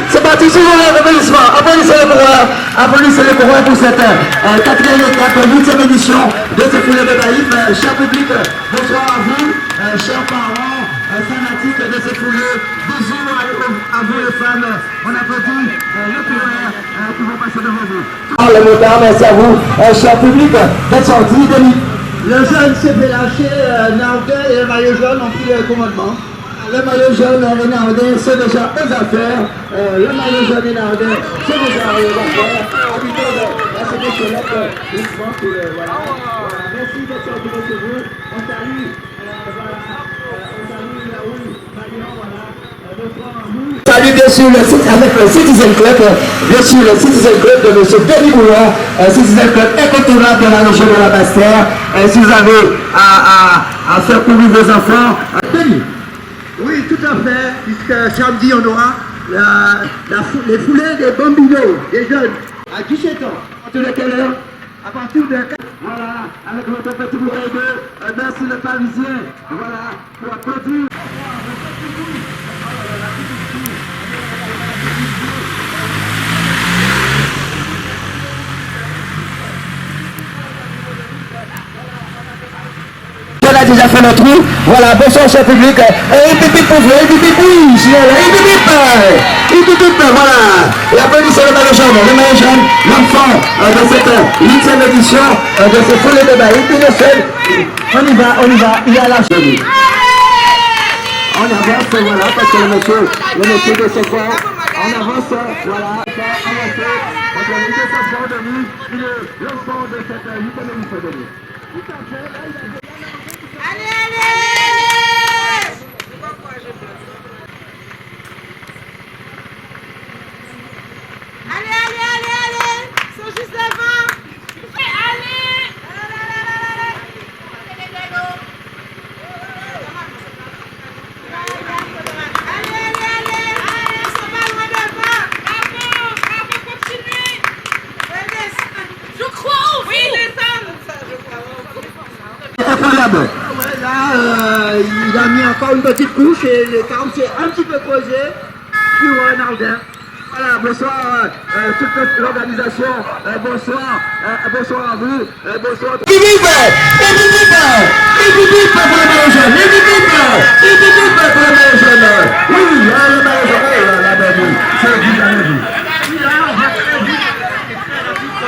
C'est parti, sur l'applaudissement. Applaudissez le coureur pour cette quatrième étape, 8e édition de ce foulée de Baïf. Cher public, bonsoir à vous, chers parents, fanatiques de ce foulée. Bisous à vous les femmes. On applaudit le coureur qui vont passer devant vous. Le motard, merci à vous, cher public, d'être sorti, Denis. Le jeune s'est fait lâcher, Nardin et le maillot jaune ont pris le commandement. Le maillot jaune et Nardin, c'est déjà aux affaires. Le maillot jaune et Nardin, c'est déjà aux affaires. Habitez la sélection, doucement, voilà. Merci d'être sorti de chez vous. On salue, Raoul, Marion, voilà. Salut bien sûr avec le Citizen Club, bien sûr le Citizen Club de M. Denis Bouillon, Citizen Club incontournable de la région de la Basse-Terre. Si vous avez à faire courir vos enfants, Denis. Oui, tout à fait, puisque samedi on aura les foulées des bambinos, des jeunes, à 17 ans. À partir de quelle heure? À partir de 4. Voilà, avec votre petit bouteille de merci le Parisien, voilà, pour applaudir. On a déjà fait notre trou. Voilà, bonsoir cher public. Et pipi pour vous, et pipi oui, voilà. Et applaudissez le maillot jaune, l'enfant de cette 8e édition de ce foulée de Baïf. On y va, il est à la chemise. On avance, voilà, parce que le monsieur de ce soir, on avance, voilà, donc le monsieur de ce soir de lui, il est l'enfant de cette 8e édition de lui. Tout à fait, allez, allez! Allez! Ils sont juste devant! Allez! Allez! Ils sont pas loin devant! Bravo, continuez! Je crois au oui, les hommes! Incroyable! Là, il a mis encore une petite couche et le terme s'est un petit peu creusé pour Nardin. Voilà, bonsoir toute l'organisation, bonsoir à vous, bonsoir. Bip pour le maillot jaune, bip pour le maillot jaune. Oui, le maillot jaune, la belle, c'est vous avez vu. Pour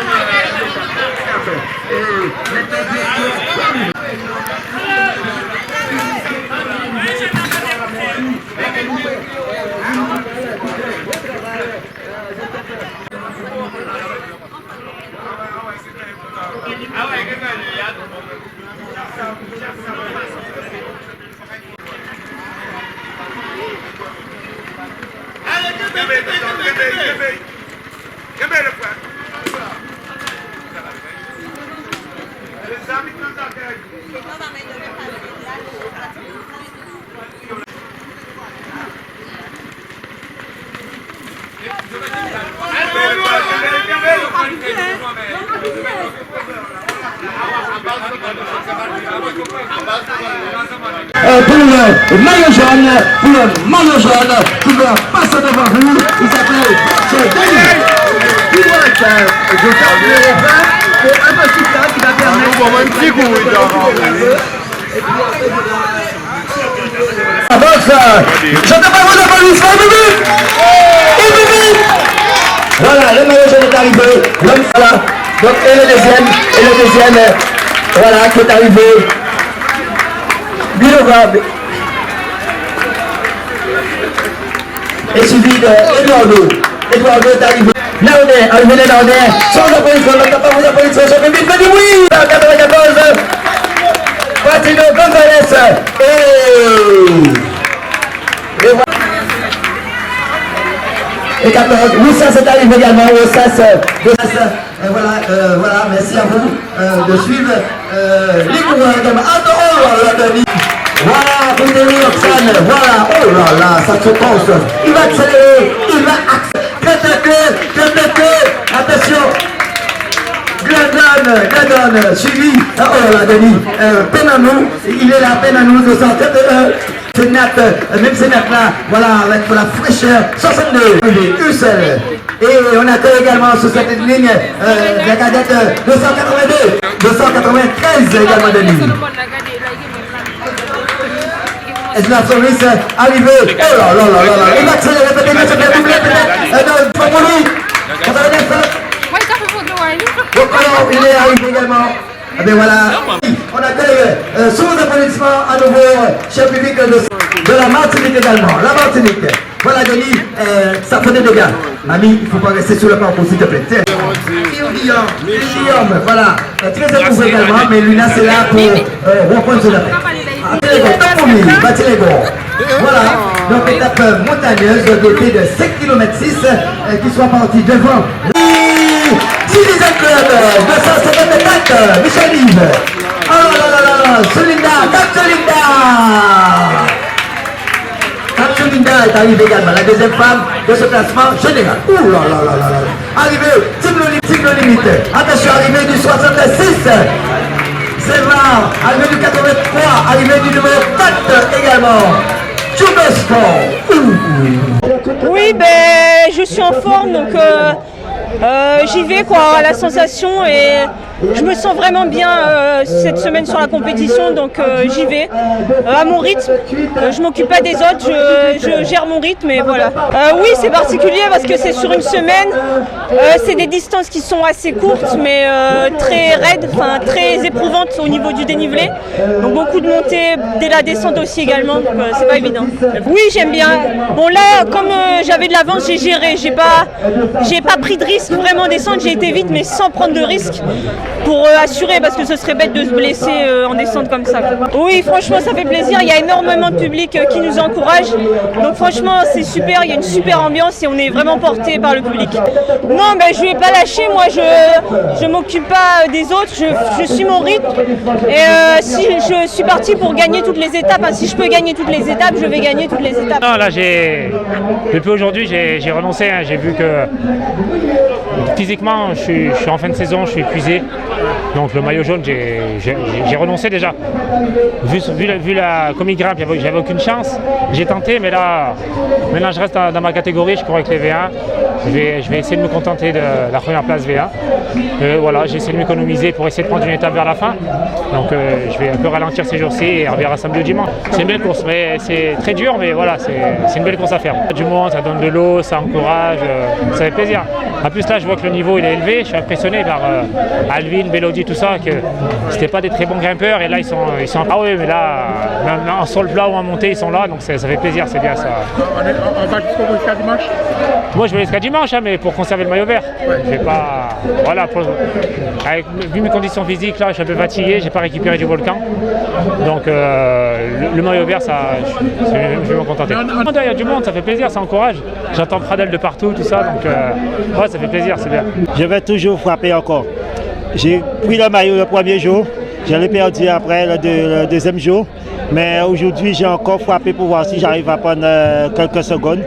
le maillot jaune, qui va passer devant vous, il s'appelle Denis. Je ferme le refrain, c'est un peu soufflant qui va permettre J'entends pas vos applaudissements, voilà, le maillot jaune est arrivé, l'homme voilà, donc et le deuxième, voilà, qui est arrivé. Bilova et suivi de Eduardo est arrivé. Naudé, arrivé les Naudé, sans applaudissements, on n'a pas vos applaudissements, sur le public, dit oui, 94, Patino Gonzalez, et voilà. Et 14, Wissas est arrivé également, voilà, merci à vous de suivre les coureurs de Adoro. Voilà, vous tenez Roxane, voilà, oh là là, ça se pense, il va accélérer, il va accélérer, attention, Gladon, suivi, oh là là, Denis, Penanou, il est là, Penanou de sortir de C'est natte, même ces nattes-là, voilà, avec la fraîcheur, 62, une seule. Et on accueille également sur cette ligne la cadette 282, 293 également de ligne. La service arrivé. Oh là là là là là. Il va accélérer peut-être sur la doublée peut-être. Pour lui. Donc alors, il est arrivé également. Eh bien voilà. On accueille sous vos applaudissements à nouveau, cher public de la Martinique également. La Martinique. Voilà Denis, ça fait des dégâts. Ami, il ne faut pas rester sur le parcours s'il te plaît. Guillaume, voilà. Très éprouvé également, mais lui là c'est là pour reprendre son appel. Bâti les gonds. Voilà, donc étape montagneuse dotée de 5 km 6 qui soit partie devant. Citizen Club 254, Michel Yves. Oh là là là là, Solinda, Cap Solinda. Cap Solinda est arrivée également, la deuxième femme de ce classement général. Ouh là là là là là. Arrivée, Tigno Limite. Attention, arrivée du 66. C'est rare, arrivé du 83, arrivé du numéro 4 également. Oui, ben, je suis en forme, donc j'y vais quoi, la sensation et je me sens vraiment bien cette semaine sur la compétition, donc j'y vais à mon rythme. Je m'occupe pas des autres, je gère mon rythme et voilà. Oui, c'est particulier parce que c'est sur une semaine, c'est des distances qui sont assez courtes mais très raides, enfin très éprouvantes au niveau du dénivelé. Donc beaucoup de montées dès la descente aussi également, donc c'est pas évident. Oui, j'aime bien. Bon là, comme j'avais de l'avance, j'ai géré, j'ai pas pris de risque vraiment descendre, j'ai été vite mais sans prendre de risque pour assurer parce que ce serait bête de se blesser en descente comme ça. Oui, franchement ça fait plaisir, il y a énormément de public qui nous encourage, donc franchement c'est super, il y a une super ambiance et on est vraiment porté par le public. Non, ben je vais pas lâcher, moi je m'occupe pas des autres, je suis mon rythme et si je suis parti pour gagner toutes les étapes, hein, si je peux gagner toutes les étapes, je vais gagner toutes les étapes. Non, là depuis aujourd'hui j'ai renoncé, hein. J'ai vu que physiquement je suis en fin de saison, je suis épuisé. Donc le maillot jaune, j'ai renoncé déjà. Vu comme il grimpe, j'avais aucune chance. J'ai tenté, mais là, maintenant je reste dans ma catégorie, je cours avec les V1. Je vais essayer de me contenter de la première place V1. Voilà, j'ai essayé de m'économiser pour essayer de prendre une étape vers la fin. Donc je vais un peu ralentir ces jours-ci et on verra samedi ou dimanche. C'est une belle course, mais c'est très dur, mais voilà, c'est une belle course à faire. Du monde, ça donne de l'eau, ça encourage, ça fait plaisir. En plus là, je vois que le niveau il est élevé, je suis impressionné par Alvin, Bélodie, tout ça, que c'était pas des très bons grimpeurs et là ils sont ah oui, mais là même en sol plat ou en montée ils sont là, donc ça fait plaisir, c'est bien ça. On va jusqu'à dimanche. Moi je vais jusqu'à dimanche, hein, mais pour conserver le maillot vert. Je vais pas, voilà, vu mes conditions physiques là, je suis un peu fatigué, j'ai pas récupéré du volcan, donc le maillot vert, ça, je vais me contenter. Il y a du monde, ça fait plaisir, ça encourage. J'entends Pradel de partout, tout ça, donc ouais, ça fait plaisir, c'est bien. Je vais toujours frapper encore. J'ai pris le maillot le premier jour, je l'ai perdu après le deuxième jour, mais aujourd'hui j'ai encore frappé pour voir si j'arrive à prendre quelques secondes.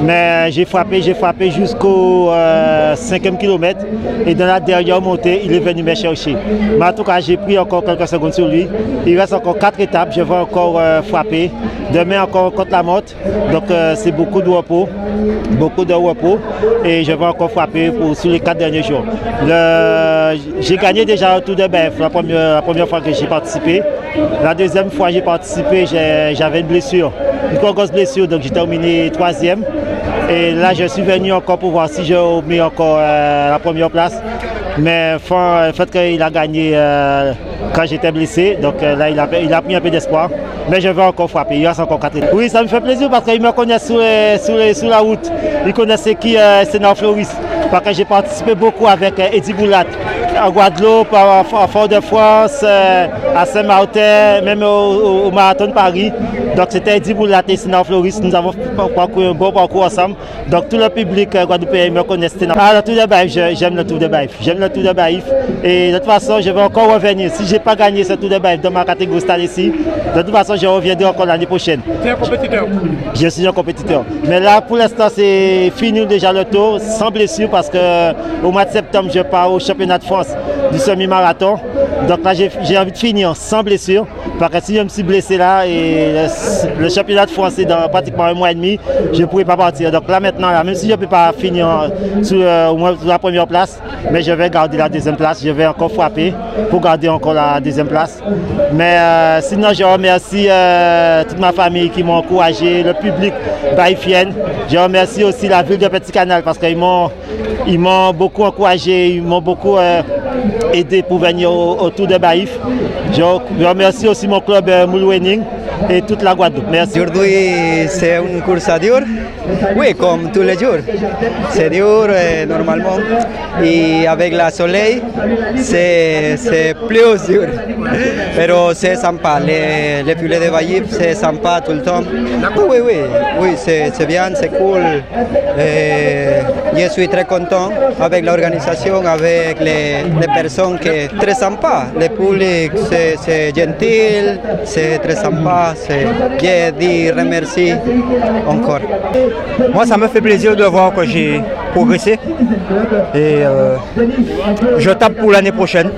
Mais j'ai frappé jusqu'au 5e kilomètre et dans la dernière montée, il est venu me chercher. Mais en tout cas, j'ai pris encore quelques secondes sur lui. Il reste encore 4 étapes, je vais encore frapper. Demain encore contre la montre, donc c'est beaucoup de repos et je vais encore frapper sur les 4 derniers jours. J'ai gagné déjà le Tour de Banff la première fois que j'ai participé. La deuxième fois que j'ai participé, j'avais une blessure, une grosse blessure, donc j'ai terminé 3e. Et là, je suis venu encore pour voir si je mets encore la première place. Mais le fait qu'il a gagné quand j'étais blessé, donc là, il a pris un peu d'espoir. Mais je vais encore frapper, il reste encore 4 étapes. Oui, ça me fait plaisir parce qu'il me connaît sur la route. Il connaissait qui Sénat Floris. Parce que j'ai participé beaucoup avec Eddie Boulat à Guadeloupe, à Fort-de-France, à Saint-Martin, même au Marathon de Paris. Donc c'était Eddie Boulat et Sénat Floris. Nous avons parcouru un bon parcours ensemble. Donc tout le public guadeloupéen me connaît. Le Tour de Banff, j'aime le Tour de Banff. J'aime le Tour de Banff. Et de toute façon, je vais encore revenir. Si je n'ai pas gagné ce Tour de Banff dans ma catégorie cette année-ci, de toute façon, je reviendrai encore l'année prochaine. Tu es un compétiteur? Je suis un compétiteur. Mais là, pour l'instant, c'est fini déjà le tour, sans blessure, parce qu'au mois de septembre, je pars au championnat de France du semi-marathon. Donc là, j'ai envie de finir sans blessure, parce que si je me suis blessé là, et le championnat de France est dans pratiquement un mois et demi, je ne pourrais pas partir. Donc là maintenant, là, même si je ne peux pas finir au moins sur la première place, mais je vais garder la deuxième place, je vais encore frapper pour garder encore la deuxième place. Mais sinon, je remercie toute ma famille qui m'a encouragé, le public baïfien. Je remercie aussi la ville de Petit Canal parce qu'ils m'ont beaucoup encouragé, ils m'ont beaucoup aidé pour venir au Tour de Baïf. Je remercie aussi mon club Moulouening et toute la Guadeloupe. Merci. Aujourd'hui, c'est une course dur. Oui, comme tous les jours. C'est dur normalement. Et avec le soleil, c'est plus dur. Mais c'est sympa. Les filets de Baïf, c'est sympa tout le temps. Oui, c'est bien, c'est cool. Je suis très content avec l'organisation, avec les personnes qui sont très sympas. Le public, c'est gentil, c'est très sympa. Je dis remercie encore. Moi, ça me fait plaisir de voir que j'ai progressé et je tape pour l'année prochaine.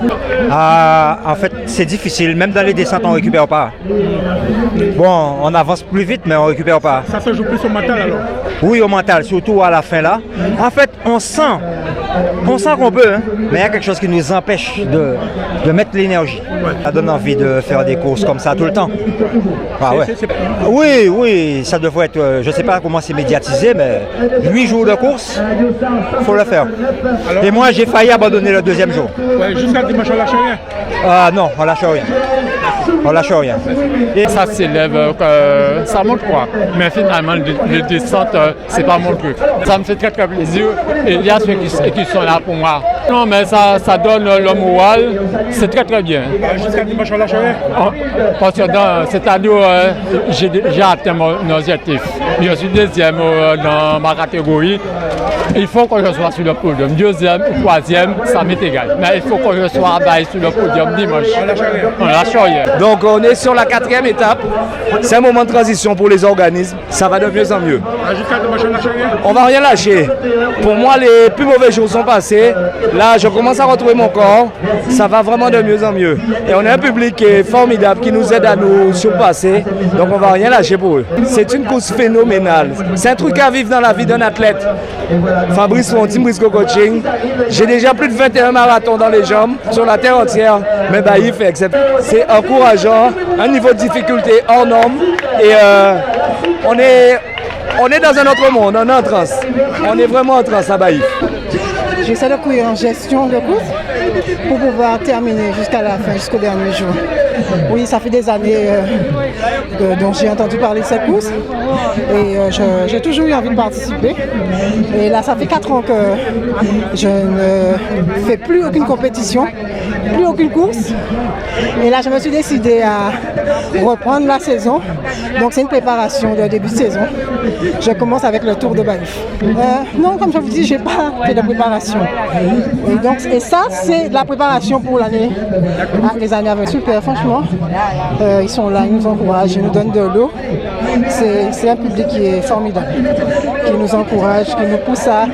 En fait, c'est difficile, même dans les descentes, on ne récupère pas. Bon, on avance plus vite, mais on ne récupère pas. Ça se joue plus au mental alors? Oui, au mental, surtout à la fin là. En fait, on sent qu'on peut, hein, mais il y a quelque chose qui nous empêche de mettre l'énergie. Ouais. Ça donne envie de faire des courses comme ça tout le temps. Ah, ouais. Oui, ça devrait être, je ne sais pas comment c'est médiatisé, mais 8 jours de course, il faut le faire. Alors, et moi, j'ai failli abandonner le deuxième jour. Ouais, jusqu'à dimanche, on lâche rien? Non, on lâche rien. On lâche rien. Et ça s'élève, ça monte quoi. Mais finalement, les descentes, c'est pas mon truc. Ça me fait très très plaisir. Et il y a ceux qui sont là pour moi. Non, mais ça donne le moral. C'est très très bien. Jusqu'à dimanche, on lâche rien? Parce que cette année, j'ai atteint mon objectif. Je suis deuxième dans ma catégorie. Il faut que je sois sur le podium. Deuxième ou troisième, ça m'est égal. Mais il faut que je sois sur le podium dimanche. On lâche rien. Donc on est sur la 4e étape. C'est un moment de transition pour les organismes. Ça va de mieux en mieux. Jusqu'à dimanche, on lâche rien? On va rien lâcher. Pour moi, les plus mauvais jours sont passés. Là, je commence à retrouver mon corps. Ça va vraiment de mieux en mieux. Et on a un public qui est formidable, qui nous aide à nous surpasser. Donc on va rien lâcher pour eux. C'est une course phénoménale. C'est un truc à vivre dans la vie d'un athlète. Fabrice Font, Team Briscoe Coaching. J'ai déjà plus de 21 marathons dans les jambes, sur la terre entière. Mais Baïf est exceptionnel. C'est encourageant, un niveau de difficulté hors norme. Et on est dans un autre monde, on est en transe. On est vraiment en transe à Baïf. J'essaie de courir en gestion de course pour pouvoir terminer jusqu'à la fin, jusqu'au dernier jour. Oui, ça fait des années dont j'ai entendu parler de cette course et j'ai toujours eu envie de participer. Et là, ça fait 4 ans que je ne fais plus aucune compétition, plus aucune course. Et là, je me suis décidée à reprendre la saison. Donc, c'est une préparation de début de saison. Je commence avec le Tour de Baïf. Non, comme je vous dis, je n'ai pas fait de préparation. Et ça, c'est de la préparation pour les années à venir. Super, franchement. Ils sont là, ils nous encouragent, ils nous donnent de l'eau. C'est un public qui est formidable, qui nous encourage, qui nous pousse à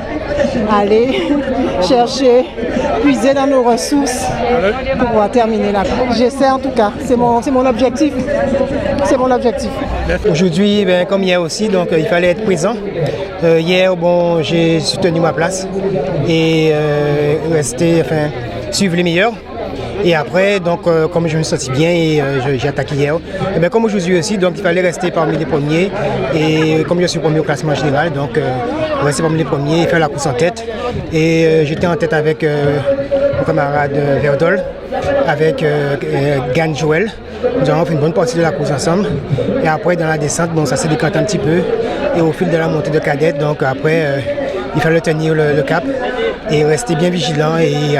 aller chercher, puiser dans nos ressources pour pouvoir terminer là. J'essaie en tout cas, c'est mon objectif. C'est mon objectif. Aujourd'hui, comme hier aussi, donc il fallait être présent. Hier, j'ai soutenu ma place et suivre les meilleurs. Et après, donc, comme je me sentis bien et j'ai attaqué hier, et bien, comme aujourd'hui aussi, donc il fallait rester parmi les premiers. Et comme je suis premier au classement général, donc rester parmi les premiers et faire la course en tête. Et j'étais en tête avec mon camarade Verdol, avec Gan Joël. Nous avons fait une bonne partie de la course ensemble. Et après, dans la descente, ça s'est décanté un petit peu. Et au fil de la montée de cadette, donc après, il fallait tenir le cap et rester bien vigilant et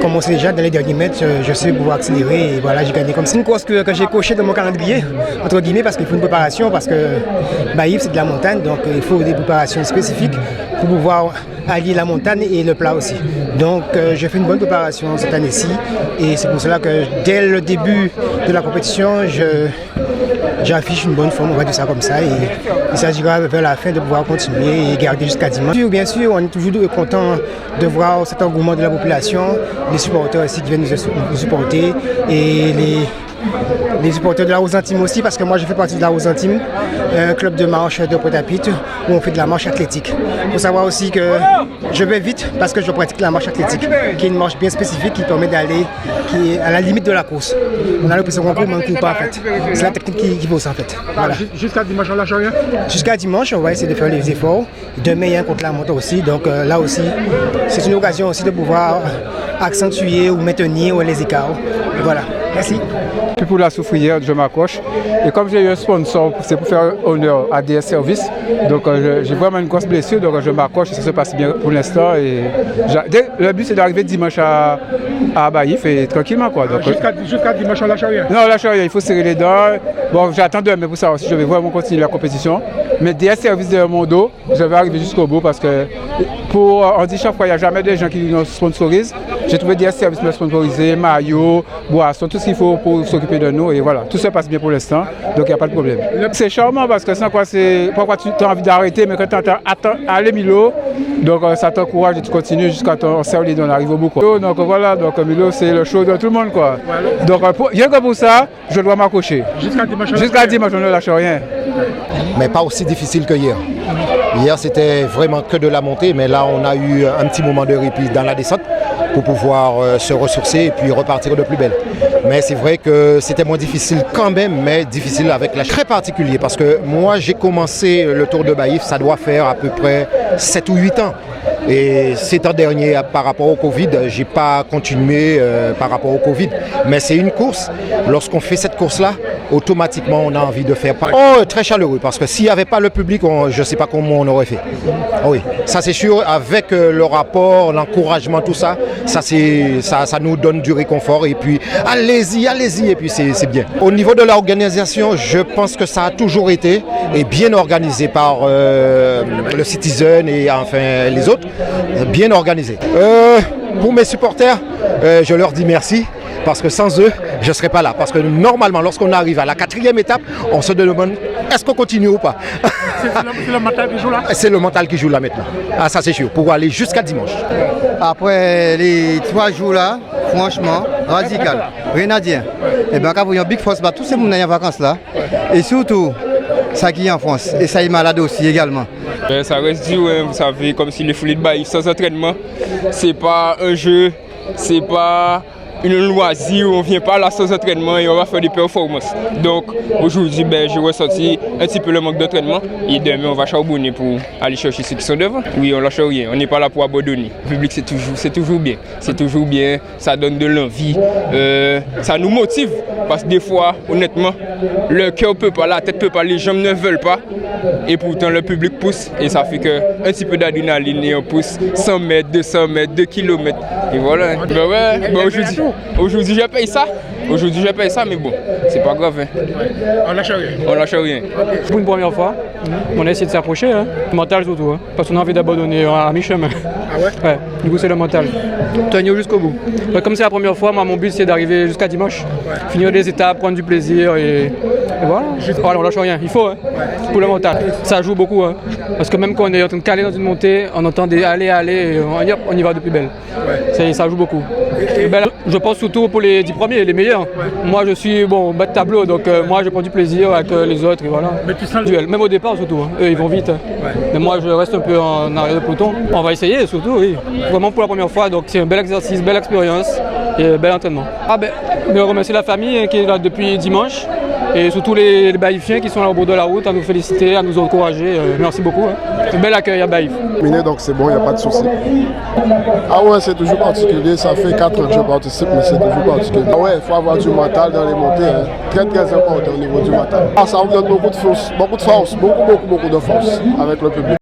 commencer déjà dans les derniers mètres, je sais pouvoir accélérer et voilà, j'ai gagné comme ça. C'est une course que j'ai cochée dans mon calendrier, entre guillemets, parce qu'il faut une préparation, parce que Baïf c'est de la montagne, donc il faut des préparations spécifiques pour pouvoir allier la montagne et le plat aussi. Donc j'ai fait une bonne préparation cette année-ci et c'est pour cela que dès le début de la compétition, j'affiche une bonne forme, on va dire ça comme ça, et il s'agira vers la fin de pouvoir continuer et garder jusqu'à dimanche. Bien sûr, on est toujours content de voir cet engouement de la population, les supporters aussi qui viennent nous supporter et les supporters de la Rose-Antime aussi, parce que moi je fais partie de la Rose-Antime, un club de marche de Pointe-à-Pitre où on fait de la marche athlétique. Il faut savoir aussi que je vais vite parce que je pratique la marche athlétique, qui est une marche bien spécifique qui permet d'aller à la limite de la course. On a l'impression qu'on court, mais on ne court pas en fait. C'est la technique qui vaut ça en fait. Voilà. Jusqu'à dimanche, on lâche rien? Jusqu'à dimanche, on va essayer de faire les efforts. Demain, il y a un contre la montre aussi. Donc là aussi, c'est une occasion aussi de pouvoir accentuer ou maintenir les écarts. Voilà. Merci. Puis pour la soufrière, je m'accroche. Et comme j'ai eu un sponsor, c'est pour faire honneur à DS Service. Donc j'ai vraiment une grosse blessure, donc je m'accroche et ça se passe bien pour l'instant. Le but c'est d'arriver dimanche à Baïf et tranquillement quoi. Jusqu'à dimanche, on lâche rien? Non, on lâche rien, il faut serrer les dents. Bon, j'attends demain pour savoir si je vais vraiment continuer la compétition. Mais DS Service de mon dos, je vais arriver jusqu'au bout parce que on dit chaque fois, il n'y a jamais des gens qui nous sponsorisent. J'ai trouvé DS Service me sponsoriser, maillot, boisson, tout ce qu'il faut pour s'occuper de nous et voilà, tout ça passe bien pour l'instant, donc il n'y a pas de problème. C'est charmant parce que sans quoi pourquoi tu as envie d'arrêter, mais quand tu attends aller Milo, donc ça t'encourage et tu continues jusqu'à ton serre les dents, on arrive au bout quoi. Donc voilà, donc Milo c'est le show de tout le monde quoi. Donc rien que pour ça, je dois m'accrocher. Jusqu'à dimanche, on ne lâche rien. Mais pas aussi difficile que hier. Hier c'était vraiment que de la montée, mais là on a eu un petit moment de répit dans la descente pour pouvoir se ressourcer et puis repartir de plus belle. Mais c'est vrai que c'était moins difficile quand même, mais difficile avec la très particulier parce que moi j'ai commencé le Tour de Baïf, ça doit faire à peu près 7 ou 8 ans. Et ces temps derniers, par rapport au Covid, je n'ai pas continué par rapport au Covid. Mais c'est une course, lorsqu'on fait cette course-là, automatiquement on a envie de faire pareil. Oh, très chaleureux, parce que s'il n'y avait pas le public, je ne sais pas comment on aurait fait. Oui, ça c'est sûr, avec le rapport, l'encouragement, tout ça, ça nous donne du réconfort. Et puis allez-y, et puis c'est bien. Au niveau de l'organisation, je pense que ça a toujours été et bien organisé par le Citizen et enfin les autres. Bien organisé. Pour mes supporters, je leur dis merci parce que sans eux, je ne serais pas là. Parce que normalement, lorsqu'on arrive à la 4e étape, on se demande est-ce qu'on continue ou pas. C'est le mental qui joue là? C'est le mental qui joue là maintenant. Ah, ça c'est sûr, pour aller jusqu'à dimanche. Après les 3 jours là, franchement, radical, rien à dire. Et bien quand vous avez une big force, tous ces gens en vacances là, et surtout, ça qui est en France, et ça est malade aussi également. Ça reste dur, hein, vous savez, comme si les foulées de Baïf sans entraînement, c'est pas un jeu, c'est pas une loisir, on vient pas là sans entraînement et on va faire des performances. Donc aujourd'hui, j'ai ressenti un petit peu le manque d'entraînement et demain on va charbonner pour aller chercher ceux qui sont devant. Oui, on lâche rien, on n'est pas là pour abandonner. Le public c'est toujours bien, ça donne de l'envie, ça nous motive parce que des fois, honnêtement, le cœur peut pas, la tête peut pas, les jambes ne veulent pas et pourtant le public pousse et ça fait que un petit peu d'adrénaline et on pousse 100 mètres, 200 mètres, 2 km et voilà. Aujourd'hui je paye ça, mais bon, c'est pas grave. Hein. On lâche rien? On lâche rien. Pour une première fois, on a essayé de s'approcher, hein. Mental surtout, hein. Parce qu'on a envie d'abandonner à mi-chemin. Ah ouais? Ouais, du coup c'est le mental. Tenir jusqu'au bout. Ouais, comme c'est la première fois, moi mon but c'est d'arriver jusqu'à dimanche, finir les étapes, prendre du plaisir et voilà. Voilà, on lâche rien, il faut, hein. Pour le mental. Ça joue beaucoup, hein. Parce que même quand on est en train de caler dans une montée, on entend des aller, et on y va de plus belle. Ouais. Ça joue beaucoup. Ben, je pense surtout pour les 10 premiers, les meilleurs. Ouais. Moi je suis bas de tableau, donc moi je prends du plaisir avec les autres et voilà. Mais tu sens duel, même au départ surtout, hein. Eux ils vont vite. Ouais. Mais moi je reste un peu en arrière de peloton. On va essayer surtout, oui. Vraiment pour la première fois, donc c'est un bel exercice, belle expérience et bel entraînement. Je remercie la famille qui est là depuis dimanche et surtout les Baïfiens qui sont là au bord de la route à nous féliciter, à nous encourager. Merci beaucoup. Hein. C'est un bel accueil à Baïf. Donc c'est bon, il n'y a pas de souci. Ah ouais, c'est toujours particulier. Ça fait 4 ans que je participe, mais c'est toujours particulier. Ah ouais, il faut avoir du mental dans les montées. Hein. Très très important au niveau du mental. Ça vous donne beaucoup de force, beaucoup de force avec le public.